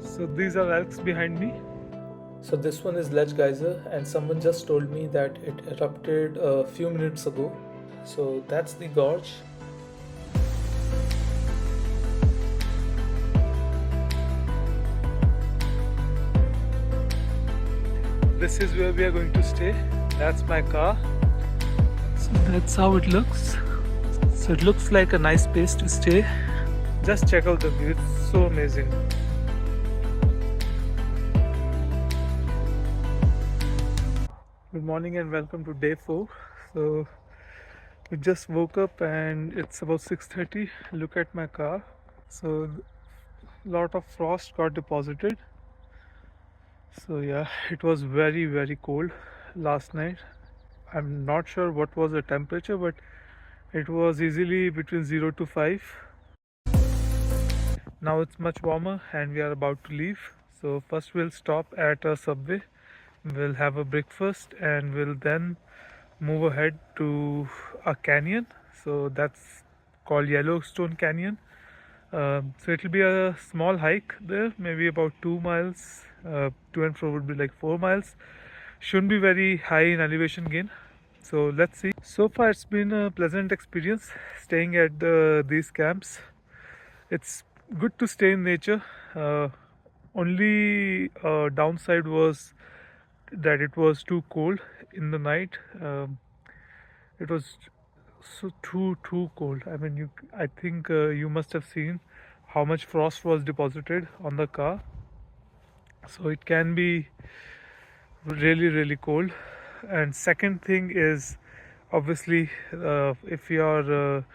So these are elks behind me. So this one is Ledge Geyser, and someone just told me that it erupted a few minutes ago. So that's the gorge. This is where we are going to stay. That's my car. So that's how it looks. So it looks like a nice place to stay. Just check out the view, it's so amazing. Good morning and welcome to day 4. So we just woke up and it's about 6:30. Look at my car. So a lot of frost got deposited. So yeah, it was very cold last night. I'm not sure what was the temperature, but it was easily between 0 to 5. Now it's much warmer and we are about to leave. So first we'll stop at a Subway. We'll have a breakfast and we'll then move ahead to a canyon. So that's called Yellowstone Canyon. So it'll be a small hike there, maybe about 2 miles. To and fro would be like 4 miles. Shouldn't be very high in elevation gain. So let's see. So far it's been a pleasant experience staying at these camps. It's good to stay in nature. Only downside was that it was too cold in the night. It was so too cold. I mean, I think you must have seen how much frost was deposited on the car. So it can be really cold. And second thing is, obviously, if you are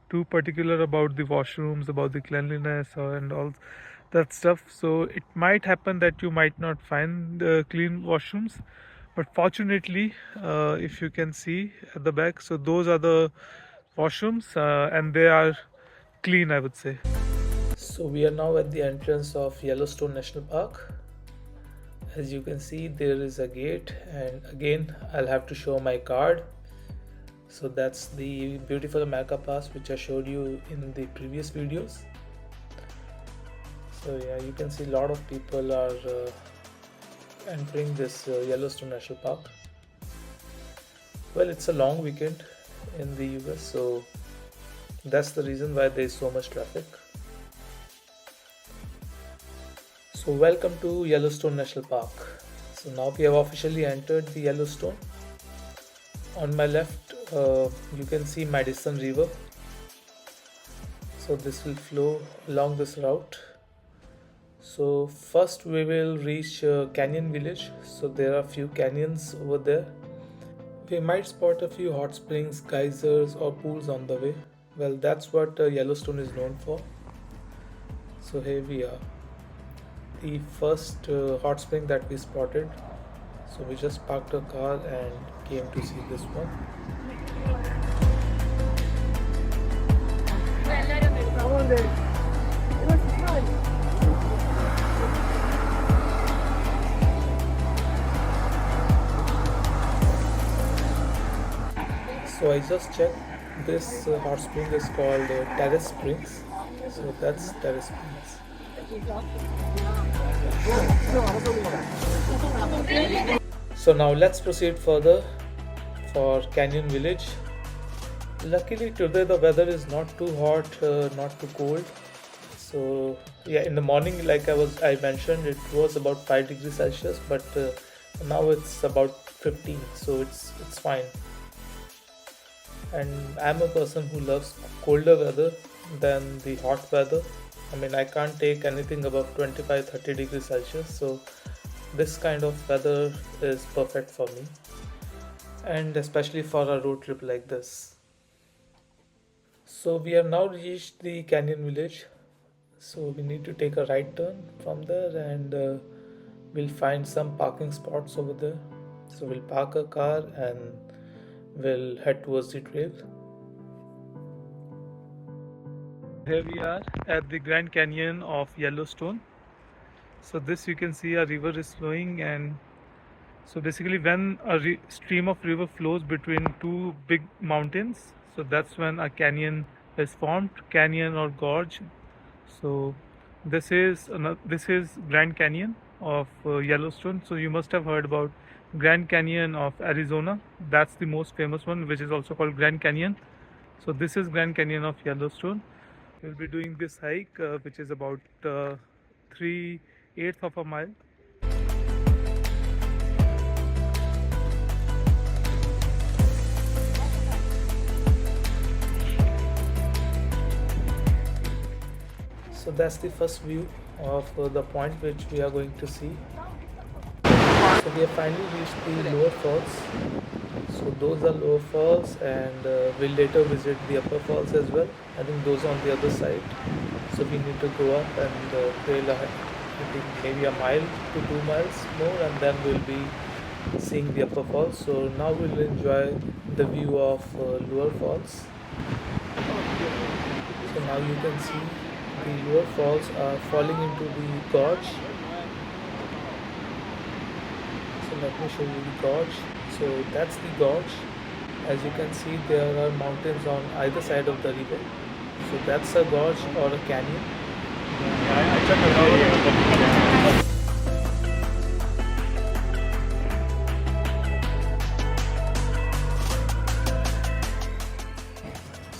too particular about the washrooms, about the cleanliness and all that stuff, so it might happen that you might not find clean washrooms. But fortunately, if you can see at the back, so those are the washrooms and they are clean, I would say. So we are now at the entrance of Yellowstone National Park. As you can see, there is a gate, and again I'll have to show my card. So that's the beautiful America Pass which I showed you in the previous videos. So yeah, you can see a lot of people are entering this Yellowstone National Park. Well, it's a long weekend in the US, so that's the reason why there is so much traffic. So welcome to Yellowstone National Park. So now we have officially entered the Yellowstone. On my left you can see Madison River. So this will flow along this route. So first we will reach Canyon Village. So there are a few canyons over there. We might spot a few hot springs, geysers or pools on the way. Well, that's what Yellowstone is known for. So here we are. The first hot spring that we spotted. So we just parked our car and came to see this one. So I just checked, this hot spring is called Terrace Springs. So that's Terrace Springs. So now let's proceed further for Canyon Village. Luckily today the weather is not too hot, not too cold. So yeah, in the morning, like I mentioned, it was about 5 degrees Celsius, but now it's about 15, so it's fine. And I'm a person who loves colder weather than the hot weather. I mean, I can't take anything above 25-30 degrees Celsius, so this kind of weather is perfect for me, and especially for a road trip like this. So we have now reached the Canyon Village. So we need to take a right turn from there, and we'll find some parking spots over there. So we'll park a car and we'll head towards the trail. Here we are at the Grand Canyon of Yellowstone. So this, you can see a river is flowing, and so basically when a stream of river flows between two big mountains, so that's when a canyon is formed, canyon or gorge. So This is Grand Canyon of Yellowstone. So you must have heard about Grand Canyon of Arizona. That's the most famous one, which is also called Grand Canyon. So this is Grand Canyon of Yellowstone. We'll be doing this hike, which is about 3/8 of a mile. So that's the first view of the point which we are going to see. So we have finally reached the lower falls. So those are lower falls, and we'll later visit the upper falls as well. I think those are on the other side. So we need to go up and trail ahead, I think maybe a mile to 2 miles more, and then we'll be seeing the upper falls. So now we'll enjoy the view of lower falls. So now you can see the lower falls are falling into the gorge. So let me show you the gorge. So that's the gorge. As you can see, there are mountains on either side of the river. So that's a gorge or a canyon.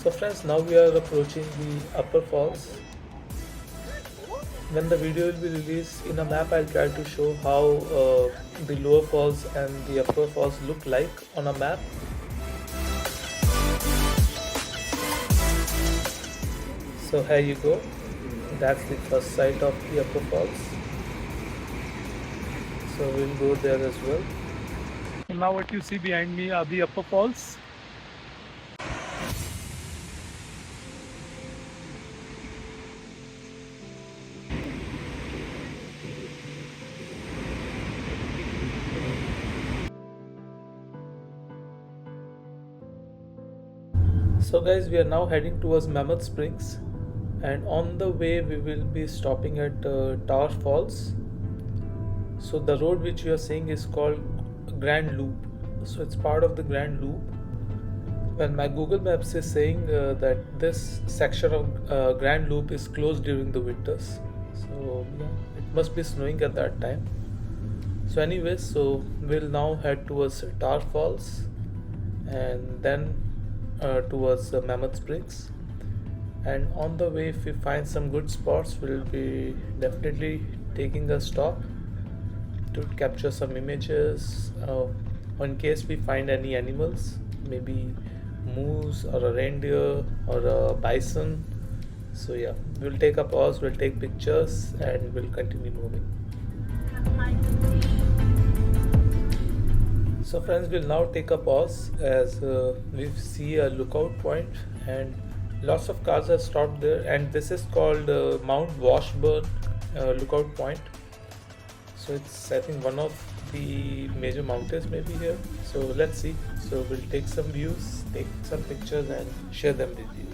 So friends, now we are approaching the upper falls. When the video will be released in a map, I'll try to show how the lower falls and the upper falls look like on a map. So here you go. That's the first sight of the upper falls. So we'll go there as well. Now what you see behind me are the upper falls. So guys, we are now heading towards Mammoth Springs, and on the way we will be stopping at Tower Falls. So the road which you are seeing is called Grand Loop. So it's part of the Grand Loop. When my Google Maps is saying that this section of Grand Loop is closed during the winters. So yeah, it must be snowing at that time. So anyways, so we'll now head towards Tower Falls and then towards Mammoth Springs. And on the way, if we find some good spots, we'll be definitely taking a stop to capture some images in case we find any animals, maybe moose or a reindeer or a bison. So yeah, we'll take a pause, we'll take pictures, and we'll continue moving. So friends, we'll now take a pause as we see a lookout point, and lots of cars have stopped there, and this is called Mount Washburn lookout point. So it's, I think, one of the major mountains maybe here. So let's see. So we'll take some views, take some pictures, and share them with you.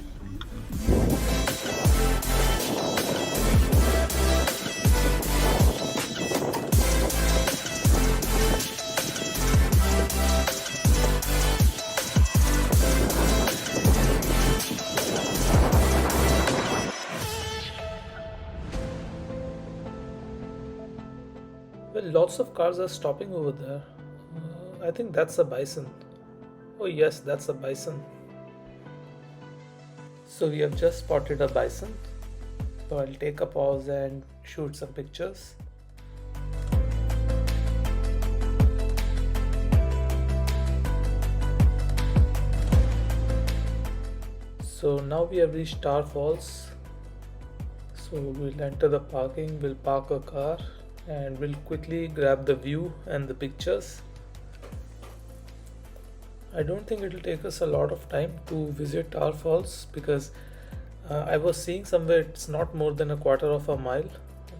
Well, lots of cars are stopping over there. I think that's a bison. Oh yes, that's a bison. So we have just spotted a bison. So I'll take a pause and shoot some pictures. So now we have reached Tower Falls. So we'll enter the parking, we'll park a car, and we'll quickly grab the view and the pictures. I don't think it will take us a lot of time to visit Tower Falls because I was seeing somewhere it's not more than a quarter of a mile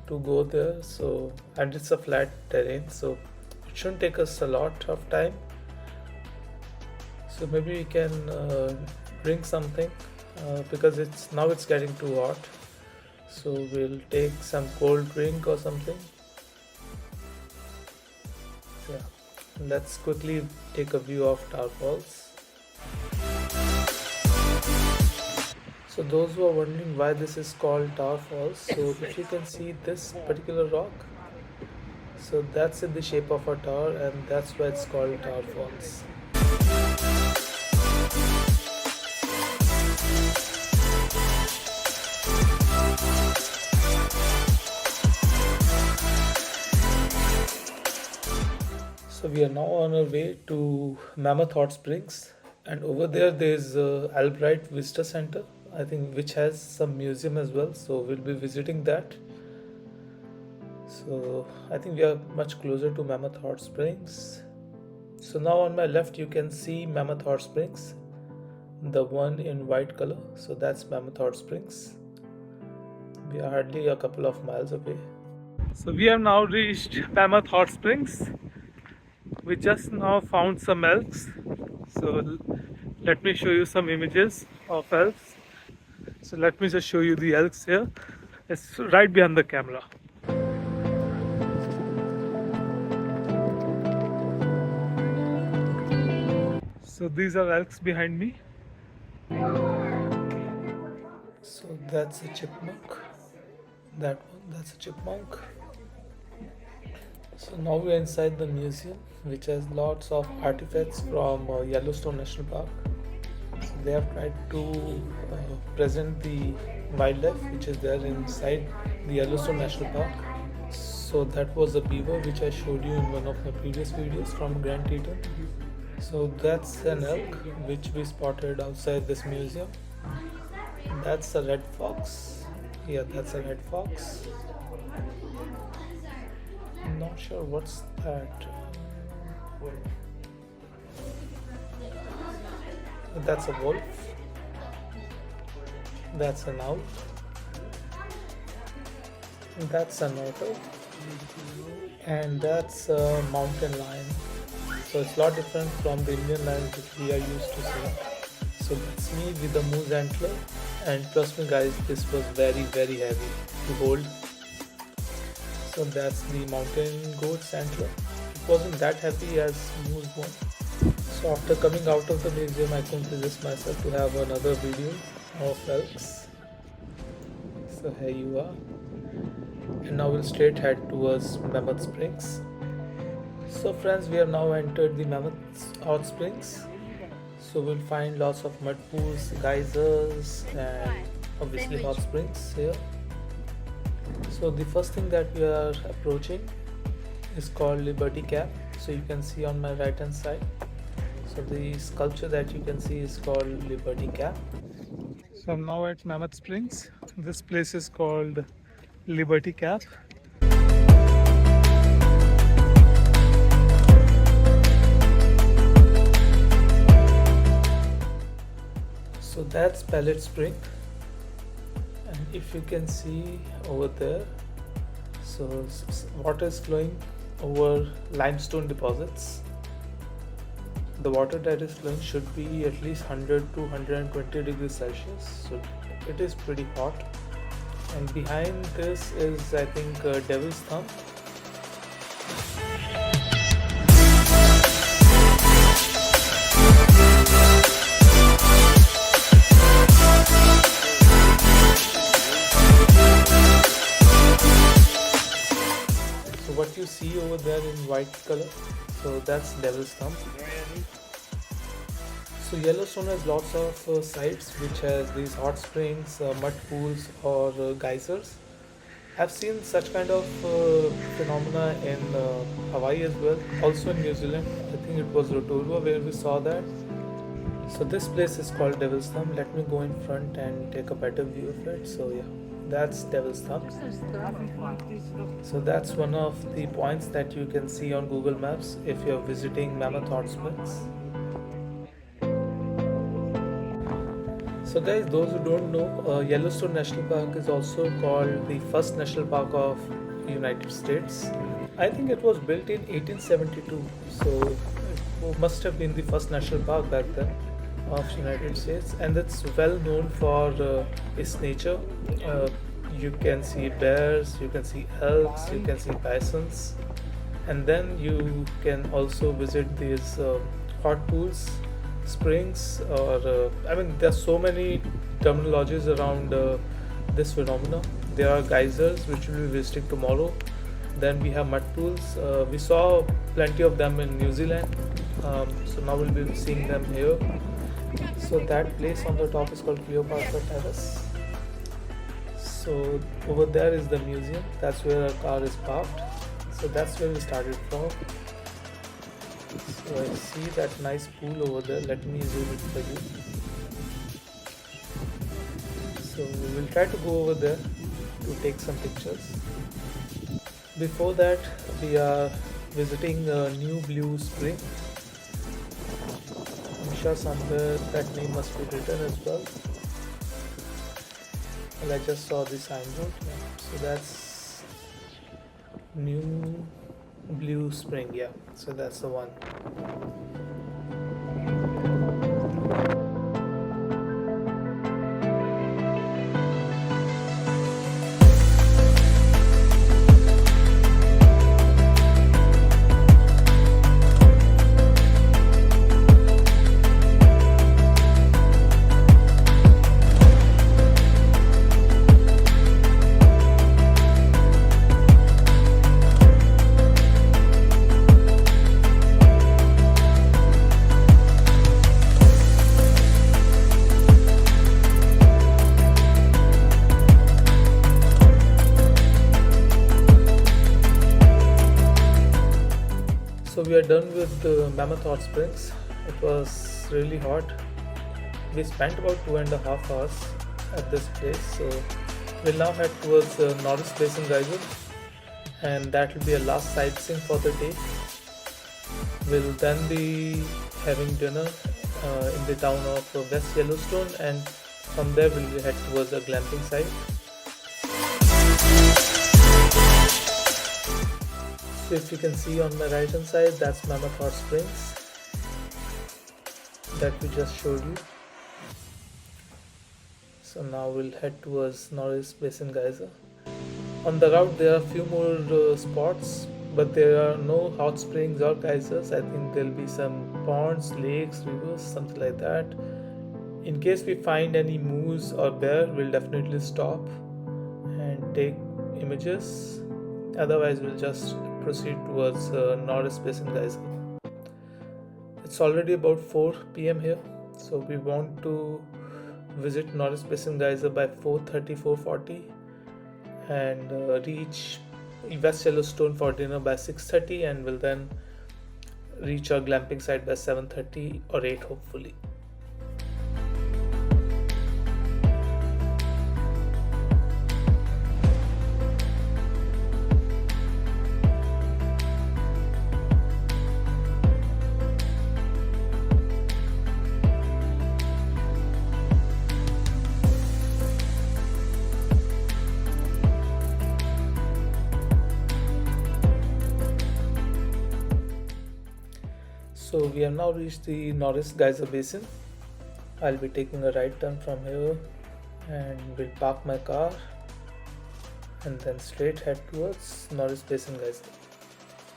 to go there. So, and it's a flat terrain, so it shouldn't take us a lot of time. So maybe we can drink something because it's getting too hot. So we'll take some cold drink or something. Yeah, let's quickly take a view of Tower Falls. So those who are wondering why this is called Tower Falls, so if you can see this particular rock, so that's in the shape of a tower, and that's why it's called Tower Falls. So we are now on our way to Mammoth Hot Springs, and over there's Albright Visitor Center, I think, which has some museum as well. So we'll be visiting that. So I think we are much closer to Mammoth Hot Springs. So now on my left you can see Mammoth Hot Springs, the one in white color. So that's Mammoth Hot Springs. We are hardly a couple of miles away. So we have now reached Mammoth Hot Springs. We just now found some elks, so let me show you some images of elks. So let me just show you the elks here. It's right behind the camera. So these are elks behind me. So that's a chipmunk. That's a chipmunk. So now we are inside the museum, which has lots of artifacts from Yellowstone National Park. So they have tried to present the wildlife which is there inside the Yellowstone National Park. So that was a beaver which I showed you in one of my previous videos from Grand Canyon. So that's an elk which we spotted outside this museum. That's a red fox. Yeah, that's a red fox. I'm not sure what's that. That's a wolf. That's an owl. That's an otter. And that's a mountain lion. So it's a lot different from the Indian lions which we are used to seeing. So that's me with the moose antler. And trust me guys, this was very heavy to hold. So that's the mountain goat's antler. It wasn't that heavy as moose one. So after coming out of the museum, I couldn't resist myself to have another video of elks. So here you are. And now we'll straight head towards Mammoth Springs. So friends, we have now entered the Mammoth Hot Springs. So we'll find lots of mud pools, geysers, and obviously hot springs here. So the first thing that we are approaching is called Liberty Cap. So you can see on my right hand side. So the sculpture that you can see is called Liberty Cap. So I'm now at Mammoth Springs. This place is called Liberty Cap. So that's Pallet Spring. And if you can see over there, so water is flowing over limestone deposits. The water that is flowing should be at least 100 to 120 degrees Celsius. So it is pretty hot. And behind this is, I think, Devil's Thumb. What you see over there in white color, so that's Devil's Thumb. So Yellowstone has lots of sites which has these hot springs, mud pools, or geysers. I've seen such kind of phenomena in Hawaii as well, also in New Zealand. I think it was Rotorua where we saw that. So this place is called Devil's Thumb. Let me go in front and take a better view of it. So yeah, that's Devil's Thumb. So that's one of the points that you can see on Google Maps if you're visiting Mammoth Hot Springs. So guys, those who don't know, Yellowstone National Park is also called the first national park of United States. I think it was built in 1872, so it must have been the first national park back then of United States, and it's well known for its nature. You can see bears, you can see elks, you can see bisons, and then you can also visit these hot pools. springs, or I mean, there's so many terminologies around this phenomena. There are geysers, which we'll be visiting tomorrow. Then we have mud pools. We saw plenty of them in New Zealand. So now we'll be seeing them here. So that place on the top is called Cleopatra Terrace. So over there is the museum. That's where our car is parked. So that's where we started from. So I see that nice pool over there. Let me zoom it for you. So we will try to go over there to take some pictures. Before that, we are visiting a New Blue Spring. I'm sure somewhere that name must be written as well. Well, I just saw the signboard. Yeah. So that's New Blue Spring. Yeah, so that's the one. So we are done with Mammoth Hot Springs. It was really hot. We spent about 2.5 hours at this place. So we'll now head towards Norris Basin Geyser, and that will be a last sightseeing for the day. We'll then be having dinner in the town of West Yellowstone, and from there we'll head towards a glamping site. So if you can see on my right hand side, that's Mammoth Hot Springs that we just showed you. So now we'll head towards Norris Basin Geyser. On the route there are a few more spots, but there are no hot springs or geysers. I think there'll be some ponds, lakes, rivers, something like that. In case we find any moose or bear, we'll definitely stop and take images. Otherwise we'll just proceed towards Norris Basin Geyser. It's already about 4 p.m. here, so we want to visit Norris Basin Geyser by 4:30, 4:40, and reach West Yellowstone for dinner by 6:30, and will then reach our glamping site by 7:30 or 8 hopefully. So we have now reached the Norris Geyser Basin. I'll be taking a right turn from here, and will park my car and then straight head towards Norris Basin Geyser.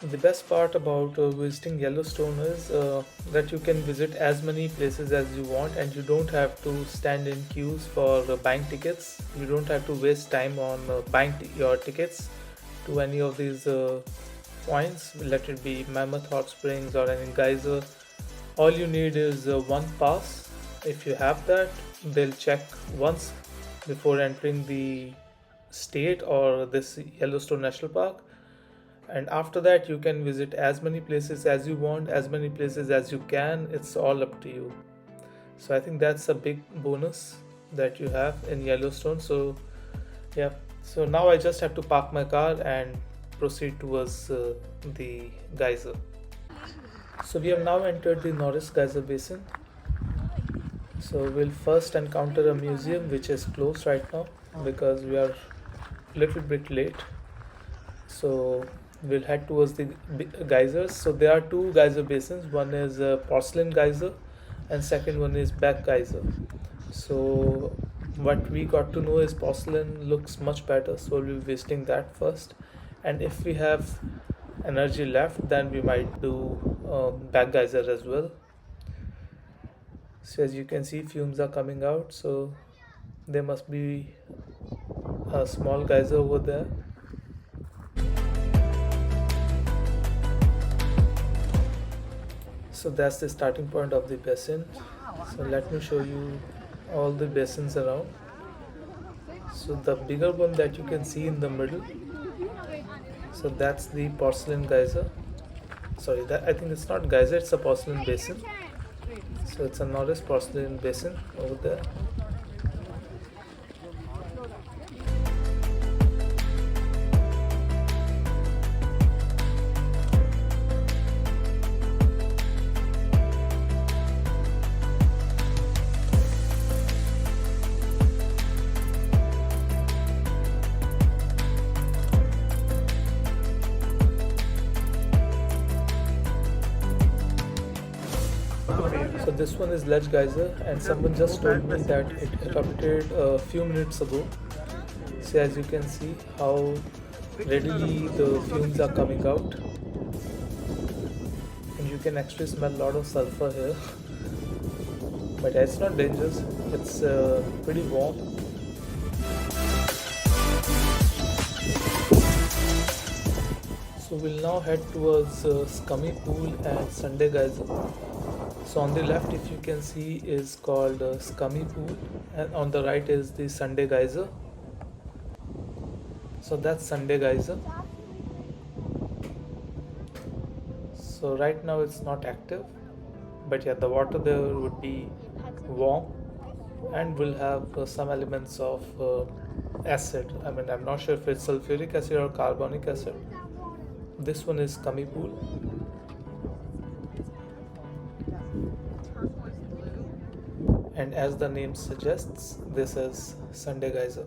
The best part about visiting Yellowstone is that you can visit as many places as you want, and you don't have to stand in queues for buying tickets. You don't have to waste time on buying your tickets to any of these points, let it be Mammoth Hot Springs or any geyser. All you need is one pass. If you have that, they'll check once before entering the state or this Yellowstone National Park, and after that you can visit as many places as you want, as many places as you can. It's all up to you. So I think that's a big bonus that you have in Yellowstone. So yeah, so now I just have to park my car and proceed towards the geyser. So we have now entered the Norris Geyser Basin. So we'll first encounter a museum which is closed right now because we are a little bit late. So we'll head towards the geysers. So there are two geyser basins. One is Porcelain Geyser and second one is Back Geyser. So what we got to know is Porcelain looks much better, so we'll be visiting that first. And if we have energy left, then we might do Back Geyser as well. So as you can see, fumes are coming out, so there must be a small geyser over there. So that's the starting point of the basin. So let me show you all the basins around. So the bigger one that you can see in the middle, so that's the Porcelain geyser. Sorry, that I think it's not geyser, it's a porcelain basin. So it's a Norris Porcelain Basin over there. So this one is Ledge Geyser, and someone just told me that it erupted a few minutes ago. So as you can see how readily the fumes are coming out, and you can actually smell a lot of sulfur here. But it's not dangerous, it's pretty warm. So we'll now head towards Scummy Pool and Sunday Geyser. So on the left, if you can see, is called Scummy Pool, and on the right is the Sunday Geyser. So that's Sunday Geyser. So right now it's not active, but yeah, the water there would be warm and will have some elements of acid. I mean, I'm not sure if it's sulfuric acid or carbonic acid. This one is Scummy Pool. And as the name suggests, this is Sunday Geyser.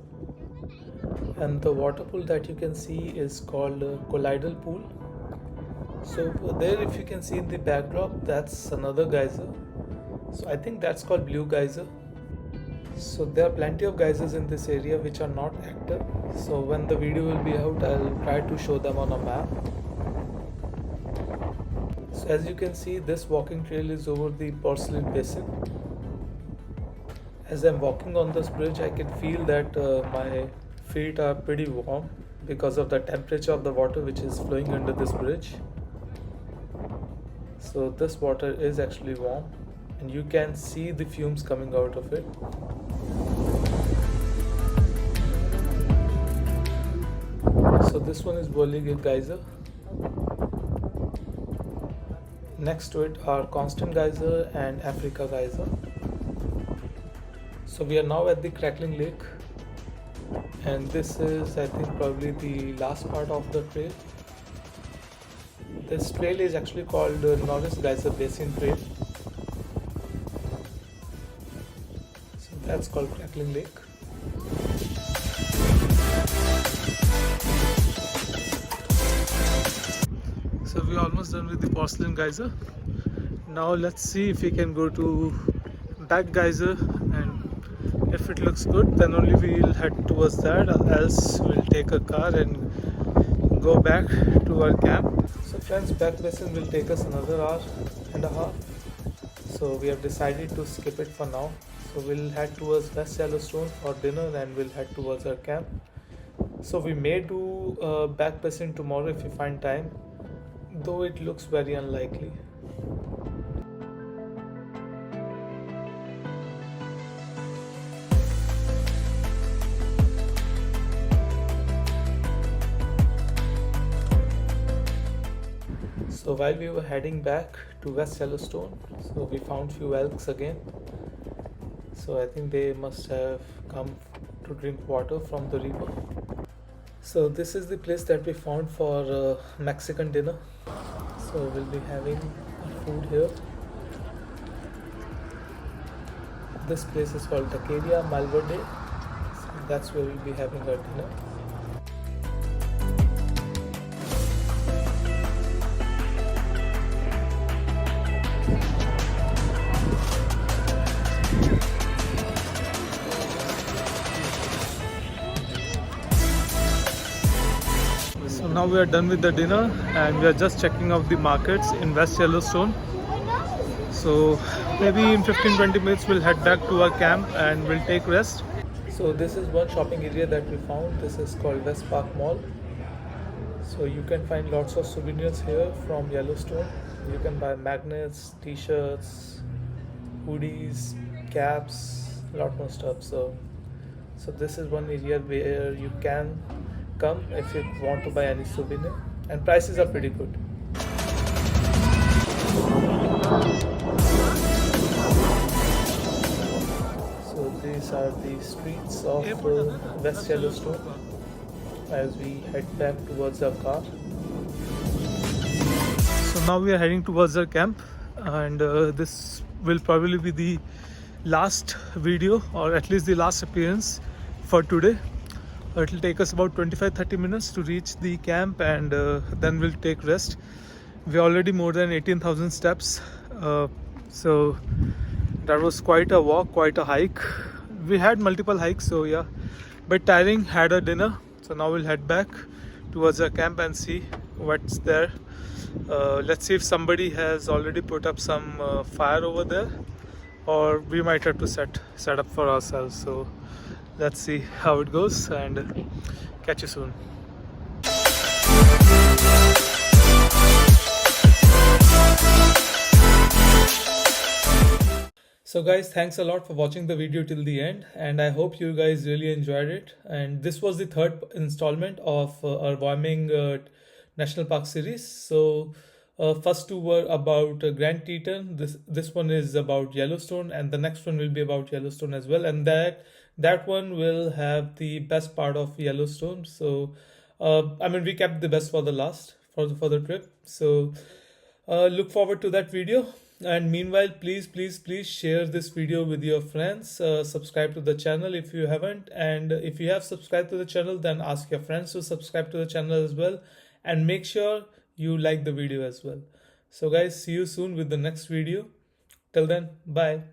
And the water pool that you can see is called Colloidal Pool. So there, if you can see in the backdrop, that's another geyser. So I think that's called Blue Geyser. So there are plenty of geysers in this area which are not active. So when the video will be out, I'll try to show them on a map. So as you can see, this walking trail is over the Porcelain Basin. As I'm walking on this bridge, I can feel that my feet are pretty warm because of the temperature of the water which is flowing under this bridge. So this water is actually warm, and you can see the fumes coming out of it. So this one is Whirling Geyser. Next to it are Constant Geyser and Africa Geyser. So we are now at the Crackling Lake, and this is, I think, probably the last part of the trail. This trail is actually called Norris Geyser Basin Trail. So that's called Crackling Lake. So we're almost done with the Porcelain Geyser. Now let's see if we can go to Back Geyser, and if it looks good, then only we'll head towards that, or else we'll take a car and go back to our camp. So friends, Back Basin will take us another hour and a half. So we have decided to skip it for now. So we'll head towards West Yellowstone for dinner, and we'll head towards our camp. So we may do Back Basin tomorrow if we find time, though it looks very unlikely. So while we were heading back to West Yellowstone, so we found few elks again. So I think they must have come to drink water from the river. So this is the place that we found for Mexican dinner. So we'll be having our food here. This place is called Taqueria Malverde. So that's where we'll be having our dinner. So now we are done with the dinner, and we are just checking out the markets in West Yellowstone. So Maybe in 15-20 minutes we'll head back to our camp and we'll take rest. So this is one shopping area that we found. This is called West Park Mall. So you can find lots of souvenirs here from Yellowstone. You can buy magnets, t-shirts, hoodies, caps, a lot more stuff. So this is one area where you can come if you want to buy any souvenir, and prices are pretty good. So these are the streets of West Yellowstone as we head back towards our car. So now we are heading towards our camp, and this will probably be the last video, or at least the last appearance for today. It will take us about 25-30 minutes to reach the camp, and then we'll take rest. We're already more than 18,000 steps, so that was quite a walk, quite a hike. We had multiple hikes, so yeah, but tiring. Had a dinner, so now we'll head back towards our camp and see what's there. Let's see if somebody has already put up some fire over there, or we might have to set up for ourselves. So let's see how it goes, and catch you soon. So guys, thanks a lot for watching the video till the end, and I hope you guys really enjoyed it. And this was the third installment of our Wyoming National Park series. So first two were about Grand Teton. This one is about Yellowstone, and the next one will be about Yellowstone as well. And that one will have the best part of Yellowstone. So I mean, we kept the best for the last for the trip. So look forward to that video. And meanwhile, please share this video with your friends. Subscribe to the channel if you haven't, and if you have subscribed to the channel, then ask your friends to subscribe to the channel as well, and make sure you like the video as well. So guys, see you soon with the next video. Till then, bye.